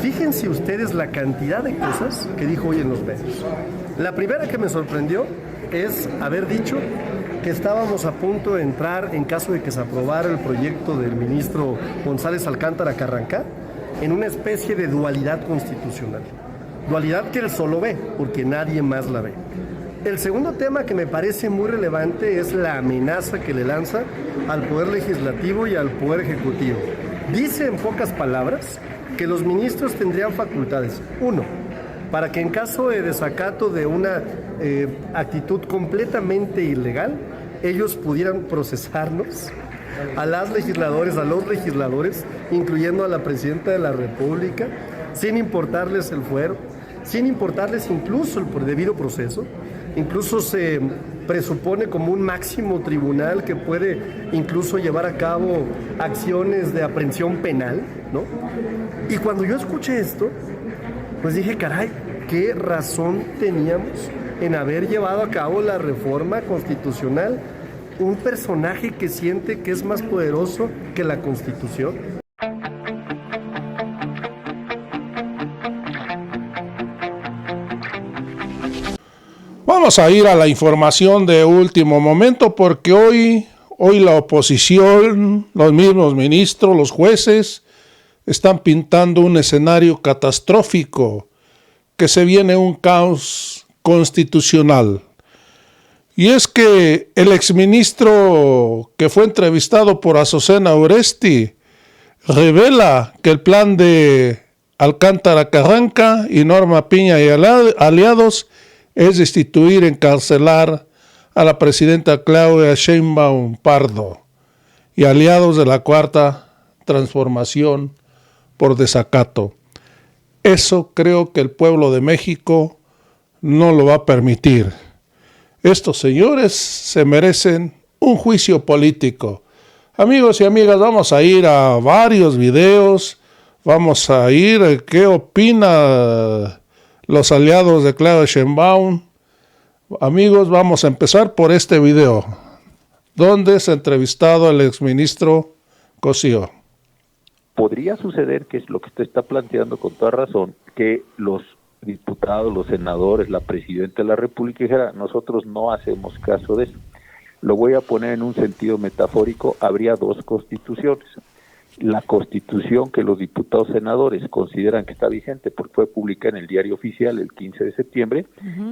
fíjense ustedes la cantidad de cosas que dijo hoy en los medios. La primera que me sorprendió es haber dicho que estábamos a punto de entrar, en caso de que se aprobara el proyecto del ministro González Alcántara Carrancá, en una especie de dualidad constitucional. Dualidad que él solo ve, porque nadie más la ve. El segundo tema que me parece muy relevante es la amenaza que le lanza al Poder Legislativo y al Poder Ejecutivo. Dice en pocas palabras que los ministros tendrían facultades. Uno, para que en caso de desacato de una actitud completamente ilegal, ellos pudieran procesarnos a las legisladoras, a los legisladores, incluyendo a la Presidenta de la República, sin importarles el fuero, sin importarles incluso el debido proceso. Incluso se presupone como un máximo tribunal que puede incluso llevar a cabo acciones de aprehensión penal, ¿no? Y cuando yo escuché esto, pues dije, caray, ¿qué razón teníamos en haber llevado a cabo la reforma constitucional? Un personaje que siente que es más poderoso que la Constitución. Vamos a ir a la información de último momento porque hoy la oposición, los mismos ministros, los jueces, están pintando un escenario catastrófico, que se viene un caos constitucional. Y es que el exministro que fue entrevistado por Azucena Oresti revela que el plan de Alcántara Carranca y Norma Piña y aliados es destituir, encarcelar a la presidenta Claudia Sheinbaum Pardo y aliados de la Cuarta Transformación por desacato. Eso creo que el pueblo de México no lo va a permitir. Estos señores se merecen un juicio político. Amigos y amigas, vamos a ir a varios videos. Vamos a ir, ¿qué opina los aliados de Claudia Sheinbaum? Amigos, vamos a empezar por este video, donde es entrevistado el exministro Cosío. Podría suceder, que es lo que usted está planteando con toda razón, que los diputados, los senadores, la presidenta de la República dijera, nosotros no hacemos caso de eso. Lo voy a poner en un sentido metafórico, habría dos constituciones. La constitución que los diputados senadores consideran que está vigente porque fue publicada en el Diario Oficial el 15 de septiembre,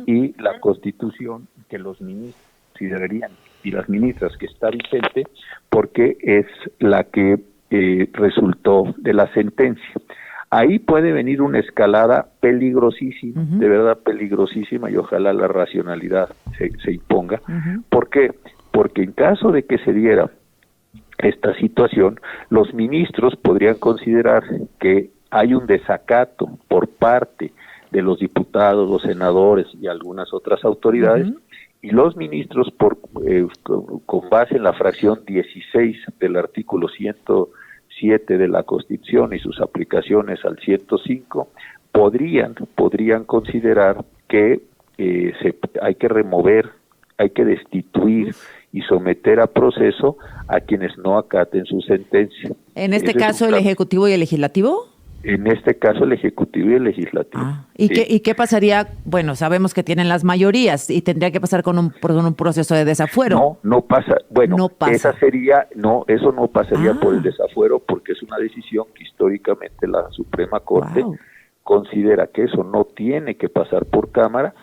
y la constitución que los ministros considerarían, y las ministras, que está vigente porque es la que resultó de la sentencia. Ahí puede venir una escalada peligrosísima, de verdad peligrosísima, y ojalá la racionalidad se imponga. ¿Por qué? Porque en caso de que se diera esta situación, los ministros podrían considerar que hay un desacato por parte de los diputados, los senadores y algunas otras autoridades, y los ministros, con base en la fracción 16 del artículo 107 de la Constitución y sus aplicaciones al 105, podrían considerar que hay que remover, hay que destituir y someter a proceso a quienes no acaten su sentencia. ¿En este caso el Ejecutivo y el Legislativo? En este caso el Ejecutivo y el Legislativo. ¿Y qué pasaría? Bueno, sabemos que tienen las mayorías y tendría que pasar con un proceso de desafuero. No pasa. Bueno, no pasa. Eso no pasaría por el desafuero, porque es una decisión que históricamente la Suprema Corte considera que eso no tiene que pasar por Cámara,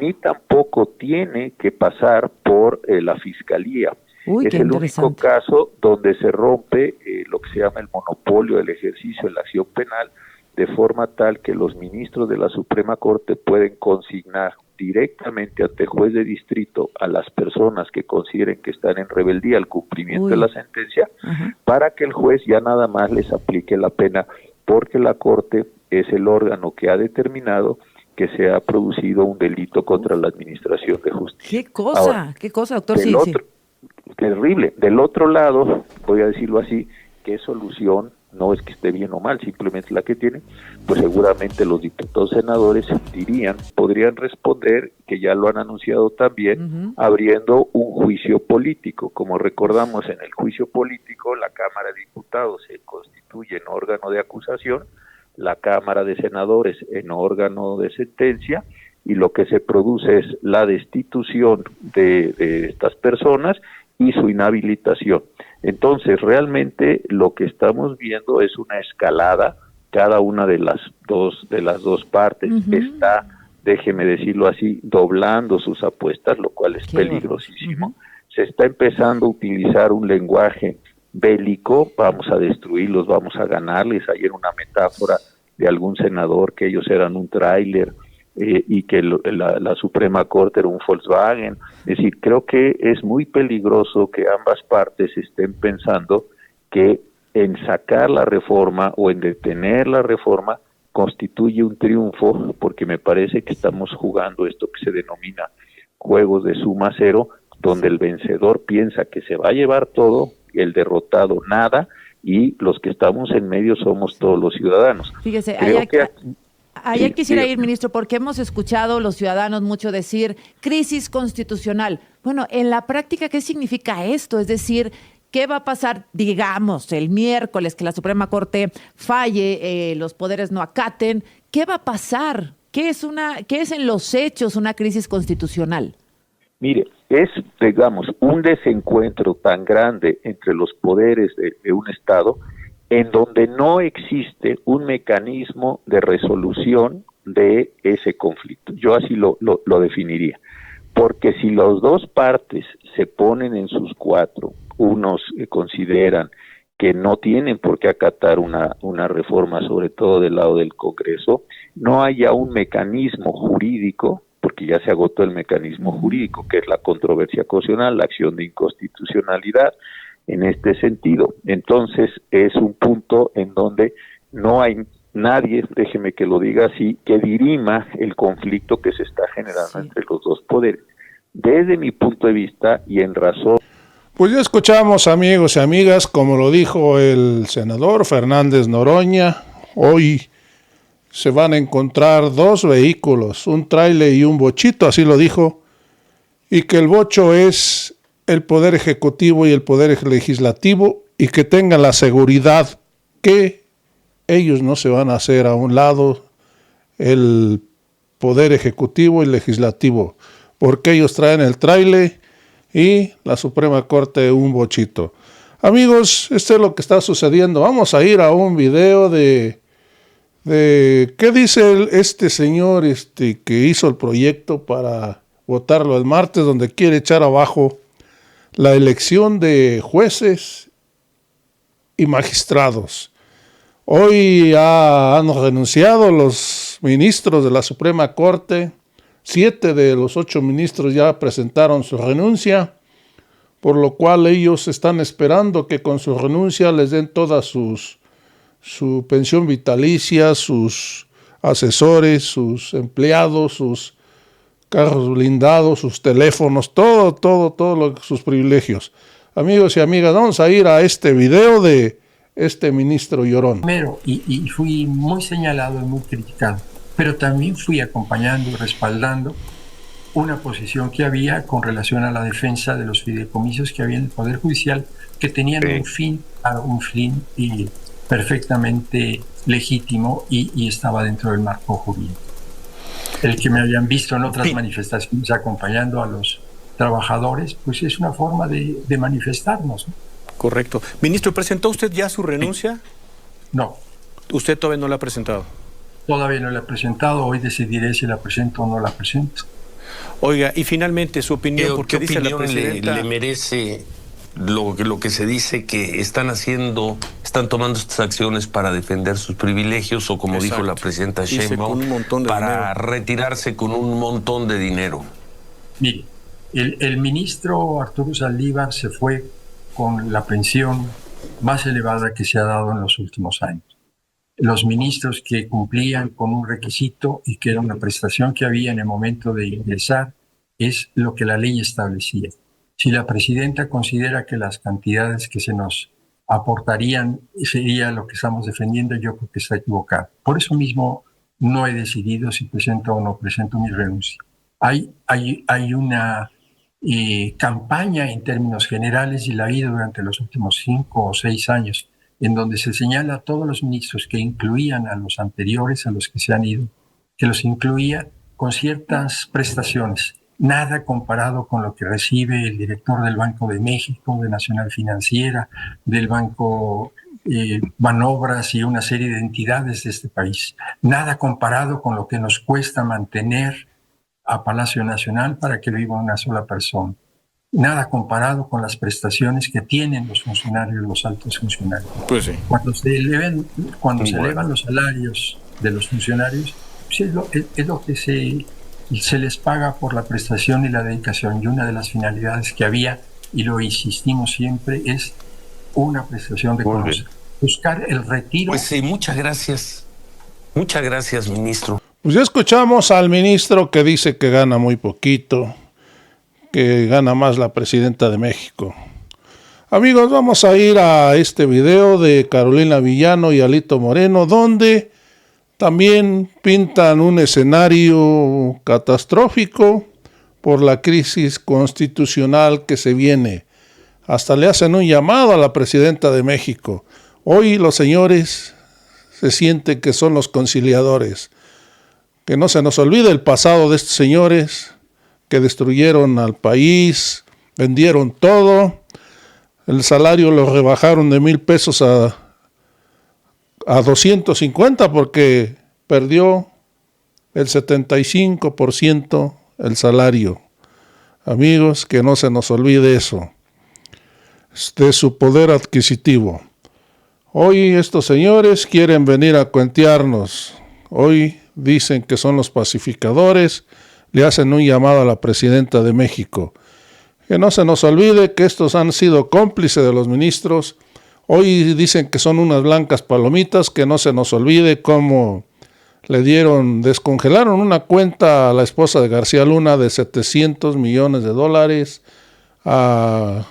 ni tampoco tiene que pasar por la Fiscalía. Es el único caso donde se rompe lo que se llama el monopolio del ejercicio de la acción penal, de forma tal que los ministros de la Suprema Corte pueden consignar directamente ante el juez de distrito a las personas que consideren que están en rebeldía al cumplimiento de la sentencia, para que el juez ya nada más les aplique la pena, porque la Corte es el órgano que ha determinado que se ha producido un delito contra la administración de justicia. ¿Qué cosa, doctor? Terrible. Del otro lado, voy a decirlo así, ¿qué solución? No es que esté bien o mal, simplemente la que tiene, pues seguramente los diputados senadores podrían responder, que ya lo han anunciado también, abriendo un juicio político. Como recordamos, en el juicio político la Cámara de Diputados se constituye en órgano de acusación, la Cámara de Senadores en órgano de sentencia, y lo que se produce es la destitución de estas personas y su inhabilitación. Entonces, realmente lo que estamos viendo es una escalada. Cada una de las dos partes está, déjeme decirlo así, doblando sus apuestas, lo cual es peligrosísimo. Se está empezando a utilizar un lenguaje bélico: vamos a destruirlos, vamos a ganarles. Ayer una metáfora de algún senador que ellos eran un tráiler y que la Suprema Corte era un Volkswagen. Es decir, creo que es muy peligroso que ambas partes estén pensando que en sacar la reforma o en detener la reforma constituye un triunfo, porque me parece que estamos jugando esto que se denomina juegos de suma cero, donde el vencedor piensa que se va a llevar todo, el derrotado nada, y los que estamos en medio somos todos los ciudadanos. Fíjese, Sí, quisiera ir, ministro, porque hemos escuchado los ciudadanos mucho decir crisis constitucional. Bueno, en la práctica, ¿qué significa esto? Es decir, ¿qué va a pasar, digamos, el miércoles que la Suprema Corte falle, los poderes no acaten? ¿Qué va a pasar? ¿Qué es en los hechos una crisis constitucional? Mire, es, digamos, un desencuentro tan grande entre los poderes de un Estado, en donde no existe un mecanismo de resolución de ese conflicto. Yo así lo definiría. Porque si las dos partes se ponen en sus cuatro, unos consideran que no tienen por qué acatar una reforma, sobre todo del lado del Congreso, no haya un mecanismo jurídico, porque ya se agotó el mecanismo jurídico, que es la controversia constitucional, la acción de inconstitucionalidad, en este sentido. Entonces es un punto en donde no hay nadie, déjeme que lo diga así, que dirima el conflicto que se está generando entre los dos poderes. Desde mi punto de vista y en razón. Pues ya escuchamos, amigos y amigas, como lo dijo el senador Fernández Noroña, hoy se van a encontrar dos vehículos, un tráiler y un bochito, así lo dijo, y que el bocho es el Poder Ejecutivo y el Poder Legislativo, y que tengan la seguridad que ellos no se van a hacer a un lado, el Poder Ejecutivo y Legislativo, porque ellos traen el tráiler y la Suprema Corte un bochito. Amigos, esto es lo que está sucediendo. Vamos a ir a un video de qué dice este señor que hizo el proyecto para votarlo el martes, donde quiere echar abajo la elección de jueces y magistrados. Hoy han renunciado los ministros de la Suprema Corte. 7 de los 8 ministros ya presentaron su renuncia, por lo cual ellos están esperando que con su renuncia les den toda su pensión vitalicia, sus asesores, sus empleados, sus carros blindados, sus teléfonos, sus privilegios. Amigos y amigas, vamos a ir a este video de este ministro llorón. Primero, y fui muy señalado y muy criticado, pero también fui acompañando y respaldando una posición que había con relación a la defensa de los fideicomisos que había en el Poder Judicial, que tenían un fin y perfectamente legítimo y estaba dentro del marco jurídico. El que me hayan visto en otras manifestaciones acompañando a los trabajadores, pues es una forma de manifestarnos, ¿no? Correcto. Ministro, ¿presentó usted ya su renuncia? No. ¿Usted todavía no la ha presentado? Todavía no la he presentado, hoy decidiré si la presento o no la presento. Oiga, y finalmente su opinión, porque ¿Qué dice la opinión presidenta... le merece lo que se dice que están tomando estas acciones para defender sus privilegios, o como dijo la presidenta Sheinbaum, para retirarse con un montón de dinero? Mire, el ministro Arturo Saldívar se fue con la pensión más elevada que se ha dado en los últimos años. Los ministros que cumplían con un requisito y que era una prestación que había en el momento de ingresar es lo que la ley establecía. Si la presidenta considera que las cantidades que se nos aportarían sería lo que estamos defendiendo, yo creo que está equivocado. Por eso mismo no he decidido si presento o no presento mi renuncia. Hay una campaña en términos generales, y la ha habido durante los últimos 5 o 6 años, en donde se señala a todos los ministros que incluían a los anteriores, a los que se han ido, que los incluía con ciertas prestaciones, nada comparado con lo que recibe el director del Banco de México, de Nacional Financiera, del Banco Banobras y una serie de entidades de este país. Nada comparado con lo que nos cuesta mantener a Palacio Nacional para que viva una sola persona. Nada comparado con las prestaciones que tienen los funcionarios, los altos funcionarios. Pues sí. Cuando se elevan los salarios de los funcionarios, pues es lo que se les paga por la prestación y la dedicación. Y una de las finalidades que había, y lo insistimos siempre, es una prestación de conocer. Buscar el retiro. Pues sí, muchas gracias. Muchas gracias, ministro. Pues ya escuchamos al ministro que dice que gana muy poquito, que gana más la presidenta de México. Amigos, vamos a ir a este video de Carolina Villano y Alito Moreno, donde también pintan un escenario catastrófico por la crisis constitucional que se viene. Hasta le hacen un llamado a la presidenta de México. Hoy los señores se sienten que son los conciliadores. Que no se nos olvide el pasado de estos señores que destruyeron al país, vendieron todo, el salario lo rebajaron de 1,000 pesos a 250 porque perdió el 75% el salario. Amigos, que no se nos olvide eso, de su poder adquisitivo. Hoy estos señores quieren venir a cuentearnos. Hoy dicen que son los pacificadores, le hacen un llamado a la presidenta de México. Que no se nos olvide que estos han sido cómplices de los ministros. Hoy dicen que son unas blancas palomitas, que no se nos olvide cómo descongelaron una cuenta a la esposa de García Luna de $700 millones, al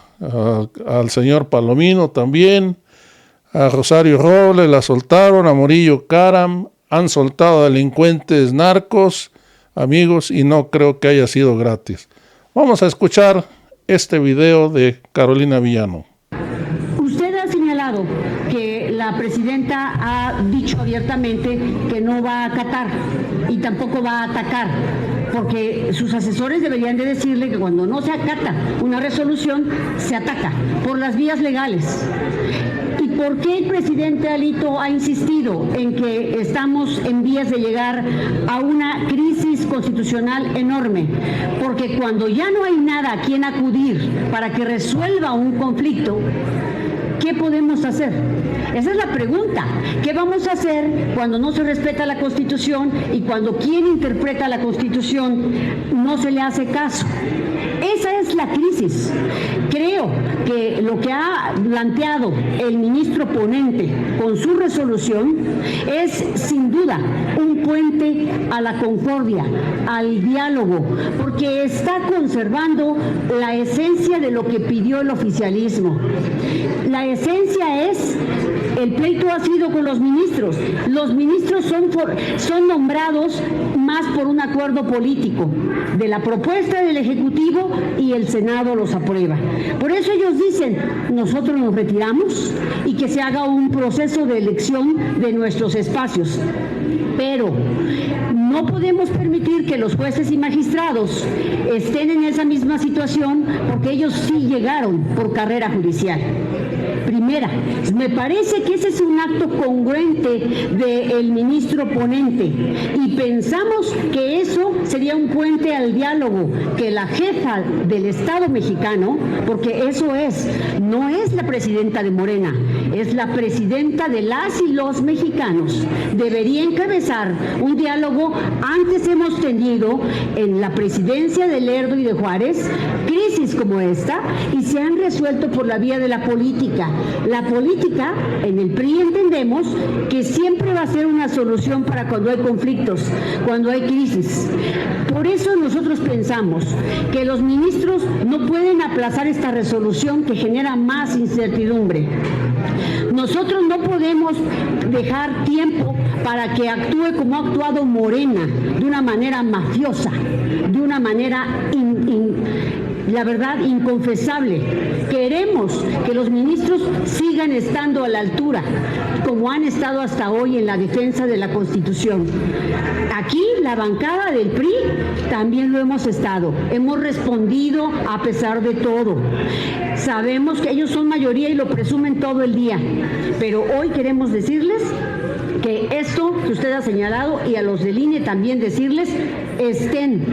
señor Palomino también, a Rosario Robles la soltaron, a Murillo Karam, han soltado a delincuentes narcos, amigos, y no creo que haya sido gratis. Vamos a escuchar este video de Carolina Villano. Usted ha señalado que la presidenta ha dicho abiertamente que no va a acatar y tampoco va a atacar, porque sus asesores deberían de decirle que cuando no se acata una resolución, se ataca por las vías legales. ¿Y por qué el presidente Alito ha insistido en que estamos en vías de llegar a una crisis constitucional enorme? Porque cuando ya no hay nada a quien acudir para que resuelva un conflicto, ¿qué podemos hacer? Esa es la pregunta. ¿Qué vamos a hacer cuando no se respeta la Constitución y cuando quien interpreta la Constitución no se le hace caso? Esa es la crisis. Creo que lo que ha planteado el ministro ponente con su resolución es sin duda un puente a la concordia, al diálogo, porque está conservando la esencia de lo que pidió el oficialismo. La esencia es, el pleito ha sido con los ministros. Los ministros son nombrados más por un acuerdo político de la propuesta del Ejecutivo y el Senado los aprueba. Por eso ellos dicen, nosotros nos retiramos y que se haga un proceso de elección de nuestros espacios. Pero no podemos permitir que los jueces y magistrados estén en esa misma situación porque ellos sí llegaron por carrera judicial. Primera, me parece que ese es un acto congruente del ministro ponente y pensamos que eso sería un puente al diálogo, que la jefa del Estado mexicano, porque eso es, no es la presidenta de Morena, es la presidenta de las y los mexicanos, debería encabezar un diálogo. Antes hemos tenido en la presidencia de Lerdo y de Juárez crisis como esta y se han resuelto por la vía de la política. La política, en el PRI entendemos que siempre va a ser una solución para cuando hay conflictos, cuando hay crisis. Por eso nosotros pensamos que los ministros no pueden aplazar esta resolución que genera más incertidumbre. Nosotros no podemos dejar tiempo para que actúe como ha actuado Morena, de una manera mafiosa, de una manera la verdad, inconfesable. Queremos que los ministros sigan estando a la altura, como han estado hasta hoy en la defensa de la Constitución. Aquí, la bancada del PRI, también lo hemos estado. Hemos respondido a pesar de todo. Sabemos que ellos son mayoría y lo presumen todo el día, pero hoy queremos decirles que esto que usted ha señalado, y a los del INE también decirles, estén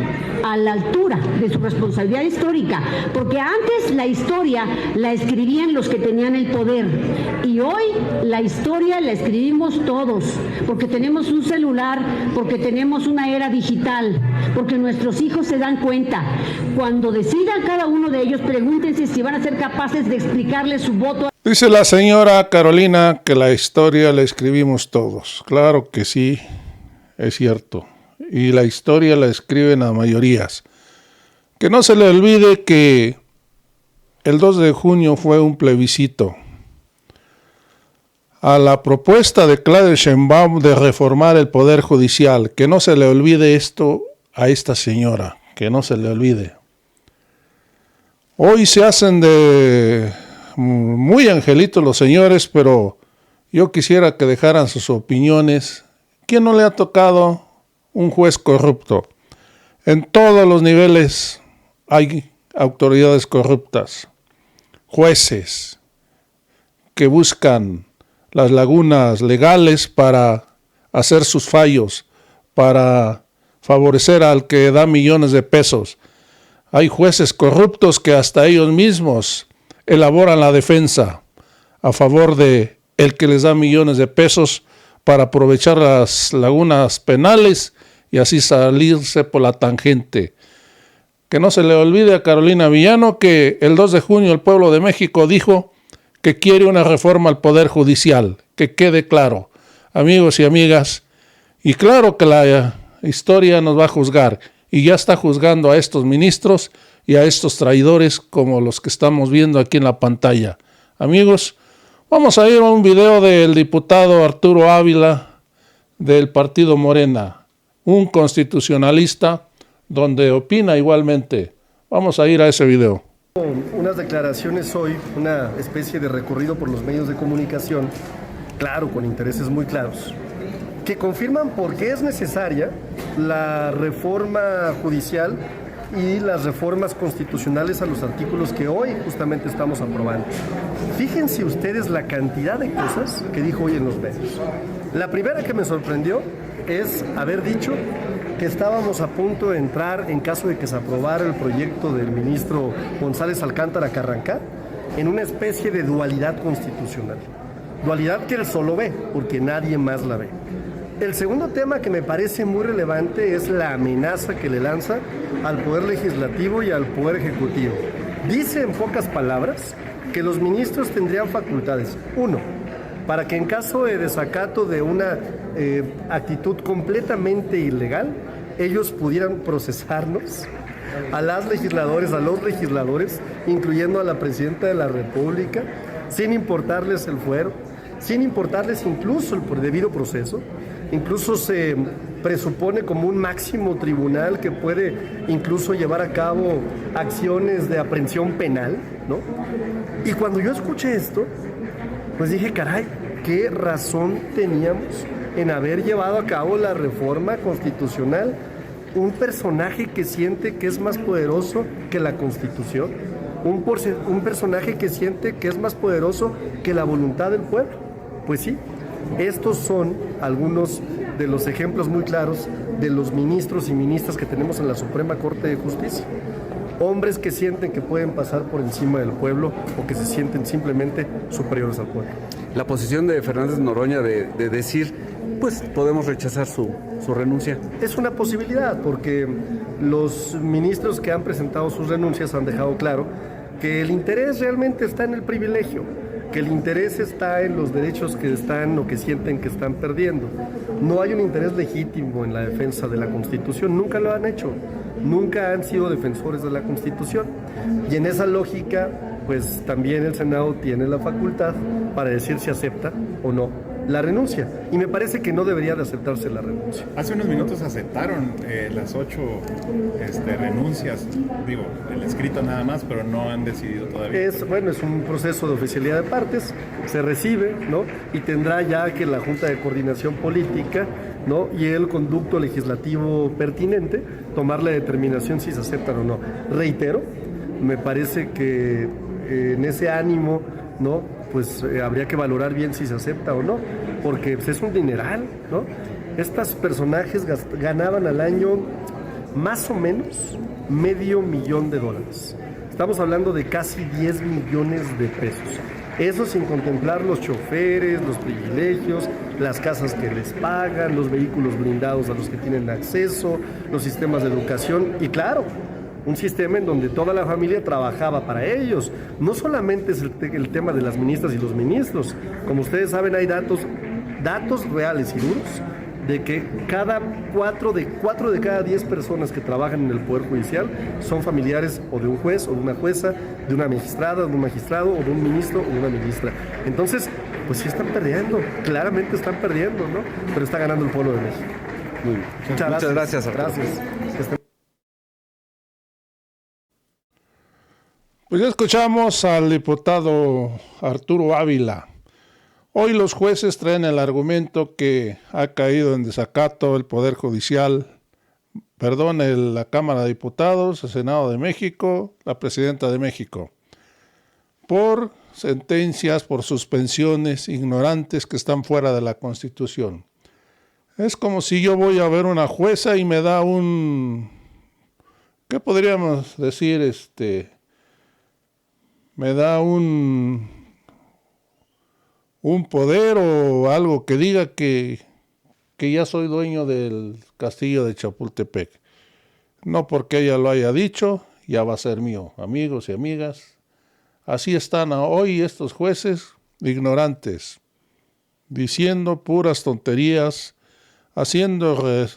a la altura de su responsabilidad histórica, porque antes la historia la escribían los que tenían el poder, y hoy la historia la escribimos todos, porque tenemos un celular, porque tenemos una era digital, porque nuestros hijos se dan cuenta. Cuando decidan cada uno de ellos, pregúntense si van a ser capaces de explicarle su voto. Dice la señora Carolina que la historia la escribimos todos. Claro que sí, es cierto. Y la historia la escriben a mayorías. Que no se le olvide que el 2 de junio fue un plebiscito a la propuesta de Claudia Sheinbaum de reformar el Poder Judicial. Que no se le olvide esto a esta señora, que no se le olvide. Hoy se hacen de muy angelitos los señores, pero yo quisiera que dejaran sus opiniones. ¿Quién no le ha tocado un juez corrupto? En todos los niveles hay autoridades corruptas, jueces que buscan las lagunas legales para hacer sus fallos, para favorecer al que da millones de pesos. Hay jueces corruptos que hasta ellos mismos elaboran la defensa a favor de el que les da millones de pesos para aprovechar las lagunas penales y así salirse por la tangente. Que no se le olvide a Carolina Villano que el 2 de junio el pueblo de México dijo que quiere una reforma al Poder Judicial, que quede claro, amigos y amigas, y claro que la historia nos va a juzgar, y ya está juzgando a estos ministros y a estos traidores como los que estamos viendo aquí en la pantalla. Amigos, vamos a ir a un video del diputado Arturo Ávila del partido Morena, un constitucionalista donde opina igualmente. Vamos a ir a ese video. Unas declaraciones hoy, una especie de recorrido por los medios de comunicación, claro, con intereses muy claros, que confirman por qué es necesaria la reforma judicial y las reformas constitucionales a los artículos que hoy justamente estamos aprobando. Fíjense ustedes la cantidad de cosas que dijo hoy en los medios. La primera que me sorprendió es haber dicho que estábamos a punto de entrar, en caso de que se aprobara el proyecto del ministro González Alcántara Carrancá, en una especie de dualidad constitucional. Dualidad que él solo ve, porque nadie más la ve. El segundo tema que me parece muy relevante es la amenaza que le lanza al Poder Legislativo y al Poder Ejecutivo. Dice en pocas palabras que los ministros tendrían facultades. Uno, para que en caso de desacato de una actitud completamente ilegal, ellos pudieran procesarnos a las legisladoras, a los legisladores, incluyendo a la Presidenta de la República, sin importarles el fuero, sin importarles incluso el debido proceso. Incluso se presupone como un máximo tribunal que puede incluso llevar a cabo acciones de aprehensión penal, ¿no? Y cuando yo escuché esto, pues dije, caray, ¿qué razón teníamos en haber llevado a cabo la reforma constitucional? Un personaje que siente que es más poderoso que la Constitución, un personaje que siente que es más poderoso que la voluntad del pueblo. Pues sí, estos son algunos de los ejemplos muy claros de los ministros y ministras que tenemos en la Suprema Corte de Justicia. Hombres que sienten que pueden pasar por encima del pueblo o que se sienten simplemente superiores al pueblo. La posición de Fernández Noroña de decir, pues podemos rechazar su renuncia. Es una posibilidad, porque los ministros que han presentado sus renuncias han dejado claro que el interés realmente está en el privilegio, que el interés está en los derechos que están o que sienten que están perdiendo. No hay un interés legítimo en la defensa de la Constitución, nunca lo han hecho, nunca han sido defensores de la Constitución. Y en esa lógica, pues también el Senado tiene la facultad para decir si acepta o no la renuncia. Y me parece que no debería de aceptarse la renuncia. Hace unos minutos aceptaron las 8 renuncias, digo, el escrito nada más, pero no han decidido todavía. Es un proceso de oficialidad de partes, se recibe, ¿no? Y tendrá ya que la Junta de Coordinación Política, ¿no? Y el conducto legislativo pertinente tomar la determinación si se aceptan o no. Reitero, me parece que en ese ánimo, ¿no? Pues habría que valorar bien si se acepta o no, porque pues, es un dineral, ¿no? Estos personajes ganaban al año más o menos $500,000. Estamos hablando de casi 10 millones de pesos. Eso sin contemplar los choferes, los privilegios, las casas que les pagan, los vehículos blindados a los que tienen acceso, los sistemas de educación y claro, un sistema en donde toda la familia trabajaba para ellos. No solamente es el tema de las ministras y los ministros. Como ustedes saben, hay datos reales y duros de que 4 de cada 10 personas que trabajan en el Poder Judicial son familiares o de un juez o de una jueza, de una magistrada, de un magistrado o de un ministro o de una ministra. Entonces, pues sí están perdiendo, claramente están perdiendo, ¿no? Pero está ganando el pueblo de México. Muy bien. Muchas gracias. Gracias. Pues ya escuchamos al diputado Arturo Ávila. Hoy los jueces traen el argumento que ha caído en desacato el Poder Judicial, la Cámara de Diputados, el Senado de México, la Presidenta de México, por sentencias, por suspensiones ignorantes que están fuera de la Constitución. Es como si yo voy a ver una jueza y me da ¿qué podríamos decir? Me da un poder o algo que diga que ya soy dueño del castillo de Chapultepec. No porque ella lo haya dicho, ya va a ser mío. Amigos y amigas, así están hoy estos jueces ignorantes, diciendo puras tonterías, haciendo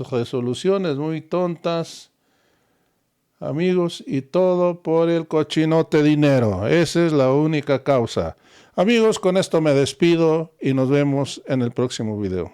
resoluciones muy tontas, amigos, y todo por el cochinote dinero. Esa es la única causa. Amigos, con esto me despido y nos vemos en el próximo video.